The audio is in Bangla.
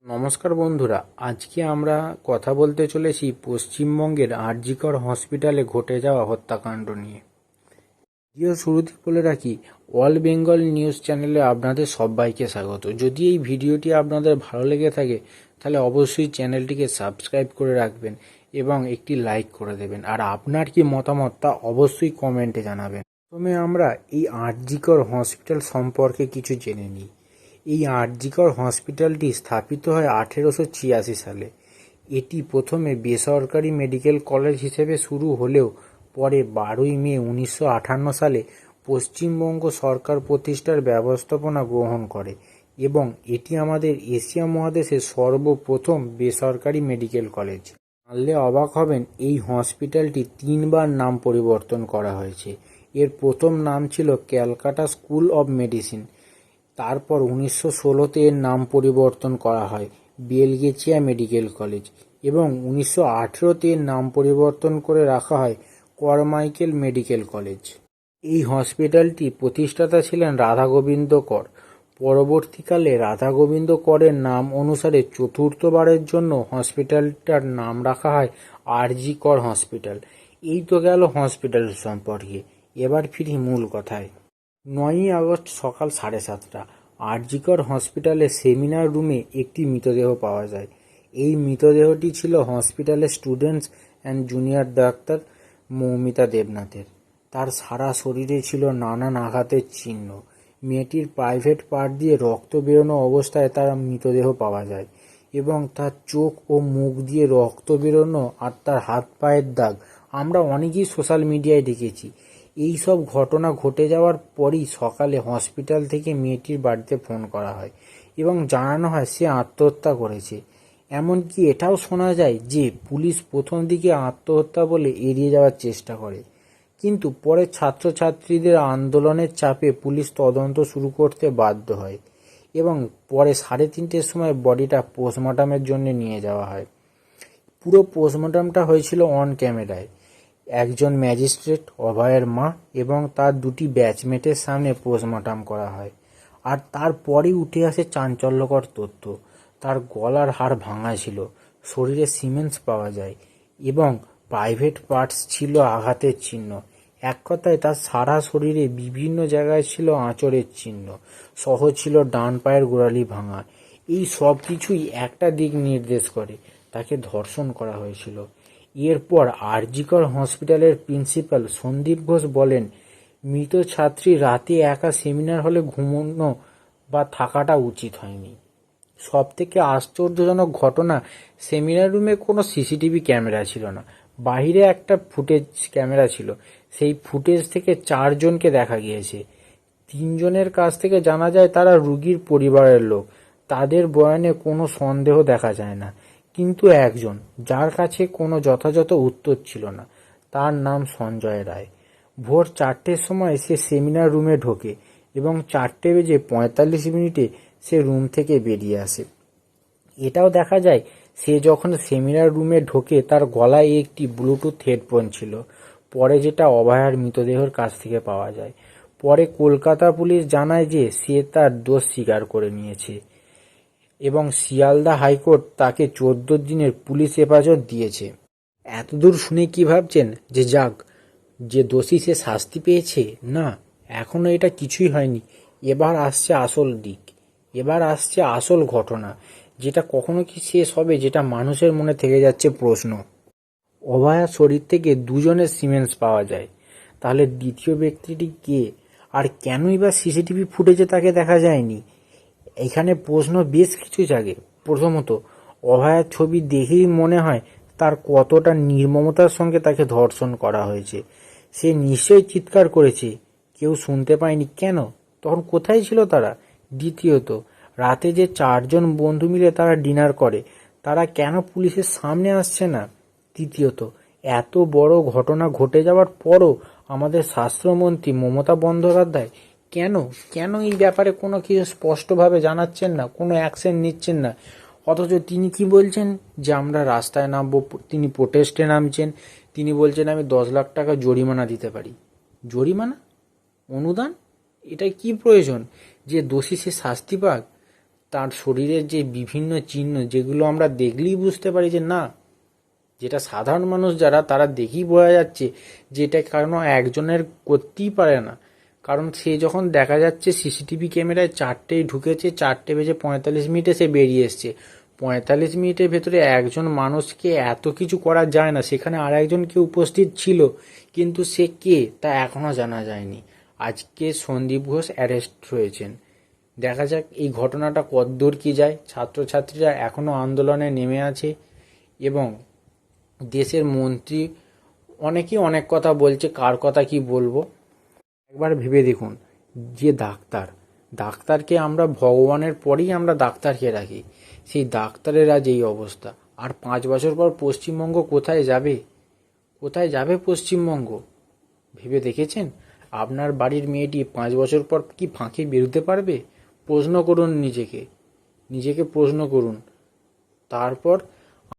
নমস্কার বন্ধুরা, আজকে আমরা কথা বলতে চলেছি পশ্চিমবঙ্গের আরজিকর হসপিটালে ঘটে যাওয়া হত্যাকাণ্ড নিয়ে। ভিডিও শুরুতে বলে রাখি, অল বেঙ্গল নিউজ চ্যানেলে আপনাদের সবাইকে স্বাগত। যদি এই ভিডিওটি আপনাদের ভালো লেগে থাকে তাহলে অবশ্যই চ্যানেলটিকে সাবস্ক্রাইব করে রাখবেন এবং একটি লাইক করে দেবেন। আর আপনার কি মতামত তা অবশ্যই কমেন্টে জানাবেন। প্রথমে আমরা এই আরজিকর হসপিটাল সম্পর্কে কিছু জেনে নিই। এই আরজিকর হসপিটালটি স্থাপিত হয় 1886 সালে। এটি প্রথমে বেসরকারি মেডিকেল কলেজ হিসেবে শুরু হলেও পরে 12ই মে 1958 সালে পশ্চিমবঙ্গ সরকার প্রতিষ্ঠার ব্যবস্থাপনা গ্রহণ করে এবং এটি আমাদের এশিয়া মহাদেশের সর্বপ্রথম বেসরকারি মেডিকেল কলেজ। জানলে অবাক হবেন, এই হসপিটালটি 3বার নাম পরিবর্তন করা হয়েছে। এর প্রথম নাম ছিল ক্যালকাটা স্কুল অব মেডিসিন। তারপর 1916-তে এর নাম পরিবর্তন করা হয় বেলগেচিয়া মেডিকেল কলেজ এবং 1918-তে এর নাম পরিবর্তন করে রাখা হয় কারমাইকেল মেডিকেল কলেজ। এই হসপিটালটি প্রতিষ্ঠাতা ছিলেন রাধা গোবিন্দ কর। পরবর্তীকালে রাধা গোবিন্দ করের নাম অনুসারে চতুর্থবারের জন্য হসপিটালটার নাম রাখা হয় আরজি কর হসপিটাল। এই তো গেল হসপিটাল সম্পর্কে। এবার ফিরি মূল কথায়। 9ই আগস্ট সকাল 7:30 আরজিকর হসপিটালের সেমিনার রুমে একটি মৃতদেহ পাওয়া যায়। এই মৃতদেহটি ছিল হসপিটালের students and junior doctor Moumita দেবনাথের। তার সারা শরীরে ছিল নানান আঘাতের চিহ্ন। মেয়েটির প্রাইভেট পার্ট দিয়ে রক্ত বেরোনো অবস্থায় তার মৃতদেহ পাওয়া যায় এবং তার চোখ ও মুখ দিয়ে রক্ত বেরোনো আর তার হাত পায়ের দাগ আমরা অনেকেই সোশ্যাল মিডিয়ায় দেখেছি। এই সব ঘটনা ঘটে যাওয়ার পরই সকালে হসপিটাল থেকে মেয়েটির বাড়িতে ফোন করা হয় এবং জানানো হয় সে আত্মহত্যা করেছে। এমনকি এটাও শোনা যায় যে পুলিশ প্রথম দিকে আত্মহত্যা বলে এড়িয়ে যাওয়ার চেষ্টা করে, কিন্তু পরে ছাত্রছাত্রীদের আন্দোলনের চাপে পুলিশ তদন্ত শুরু করতে বাধ্য হয় এবং পরে 3:30-র সময় বডিটা পোস্টমর্টমের জন্য নিয়ে যাওয়া হয়। পুরো পোস্টমর্টমটা হয়েছিল অন ক্যামেরায়। একজন ম্যাজিস্ট্রেট, অভয়ের মা এবং তার 2টি ব্যাচমেটের সামনে পোস্টমর্টম করা হয়। আর তারপরেই উঠে আসে চাঞ্চল্যকর তথ্য। তার গলার হাড় ভাঙা ছিল, শরীরে সিমেন্টস পাওয়া যায় এবং প্রাইভেট পার্টস ছিল আঘাতের চিহ্ন। এক কথায় তার সারা শরীরে বিভিন্ন জায়গায় ছিল আঁচড়ের চিহ্ন, সহ ছিল ডান পায়ের গোড়ালি ভাঙা। এই সব কিছুই একটা দিক নির্দেশ করে, তাকে ধর্ষণ করা হয়েছিল। এরপর আরজিকর হসপিটালের প্রিন্সিপাল সন্দীপ ঘোষ বলেন, মৃত ছাত্রী রাতে একা সেমিনার হলে ঘুমানো বা থাকাটা উচিত হয়নি। সব থেকে আশ্চর্যজনক ঘটনা, সেমিনার রুমে কোনো সিসিটিভি ক্যামেরা ছিল না। বাহিরে একটা ফুটেজ ক্যামেরা ছিল। সেই ফুটেজ থেকে 4 জনকে দেখা গিয়েছে। 3 জনের কাছ থেকে জানা যায় তারা রোগীর পরিবারের লোক। তাদের বয়ানে কোনো সন্দেহ দেখা যায় না, কিন্তু একজন, যার কাছে কোনো যথাযথ উত্তর ছিল না, তার নাম সঞ্জয় রায়। ভোর 4টের সময় সে সেমিনার রুমে ঢোকে এবং 4:45 সে রুম থেকে বেরিয়ে আসে। এটাও দেখা যায়, সে যখন সেমিনার রুমে ঢোকে তার গলায় একটি ব্লুটুথ হেডফোন ছিল, পরে যেটা অভয়ার মৃতদেহের কাছ থেকে পাওয়া যায়। পরে কলকাতা পুলিশ জানায় যে সে তার দোষ স্বীকার করে নিয়েছে এবং শিয়ালদা হাইকোর্ট তাকে 14 দিনের পুলিশ হেফাজত দিয়েছে। এতদূর শুনে কি ভাবছেন যে যাক, যে দোষী সে শাস্তি পেয়েছে? না, এখনো এটা কিছুই হয়নি। এবার আসছে আসল দিক, এবার আসছে আসল ঘটনা, যেটা কখনো কি শেষ হবে, যেটা মানুষের মনে থেকে যাচ্ছে প্রশ্ন। অভয়ার শরীর থেকে 2 জনের সিমেন্টস পাওয়া যায়, তাহলে দ্বিতীয় ব্যক্তিটি কে আর কেনই বা সিসিটিভি ফুটেজে তাকে দেখা যায়নি? এখানে প্রশ্ন বেশ কিছু জাগে। প্রথমত, অভয়ার ছবি দেখেই মনে হয় তার কতটা নির্মমতার সঙ্গে তাকে ধর্ষণ করা হয়েছে। সে নিশ্চয়ই চিৎকার করেছে, কেউ শুনতে পায়নি কেন? তখন কোথায় ছিল তারা? দ্বিতীয়ত, রাতে যে 4 জন বন্ধু মিলে তারা ডিনার করে, তারা কেন পুলিশের সামনে আসছে না? তৃতীয়ত, এত বড় ঘটনা ঘটে যাওয়ার পরও আমাদের স্বাস্থ্যমন্ত্রী মমতা বন্দ্যোপাধ্যায় কেন কেন এই ব্যাপারে কোনো কিছু স্পষ্টভাবে জানাচ্ছেন না, কোনো অ্যাকশন নিচ্ছেন না? অথচ তিনি কি বলছেন যে আমরা রাস্তায় নামবো, তিনি প্রোটেস্টে নামছেন, তিনি বলছেন আমি 10 লাখ টাকা জরিমানা দিতে পারি। জরিমানা, অনুদান, এটাই কি প্রয়োজন যে দোষী সে শাস্তি পাক? তার শরীরের যে বিভিন্ন চিহ্ন, যেগুলো আমরা দেখলেই বুঝতে পারি যে না, যেটা সাধারণ মানুষ যারা, তারা দেখেই বোঝা যাচ্ছে যে এটা কারণ একজনের করতেই পারে না। কারণ সে যখন দেখা যাচ্ছে সিসিটিভি ক্যামেরায় 4টেই ঢুকেছে, 4:45 সে বেরিয়ে এসছে। 45 মিনিটের ভেতরে একজন মানুষকে এত কিছু করা যায় না, সেখানে আর একজন কেউ উপস্থিত ছিল, কিন্তু সে কে তা এখনো জানা যায়নি। আজকে সন্দীপ ঘোষ অ্যারেস্ট হয়েছেন। দেখা যাক এই ঘটনাটা কতদূর কি যায়। ছাত্রছাত্রীরা এখনো আন্দোলনে নেমে আছে এবং দেশের মন্ত্রী অনেকেই অনেক কথা বলছে, কার কথা কি বলবো। একবার ভেবে দেখুন, যে ডাক্তারকে আমরা ভগবানের পরেই আমরা ডাক্তারকে রাখি, সেই ডাক্তারের আজ এই অবস্থা। আর 5 বছর পর পশ্চিমবঙ্গ কোথায় যাবে? কোথায় যাবে পশ্চিমবঙ্গ? ভেবে দেখেছেন? আপনার বাড়ির মেয়েটি 5 বছর পর কি ফাঁকে বেরোতে পারবে? প্রশ্ন করুন নিজেকে, প্রশ্ন করুন। তারপর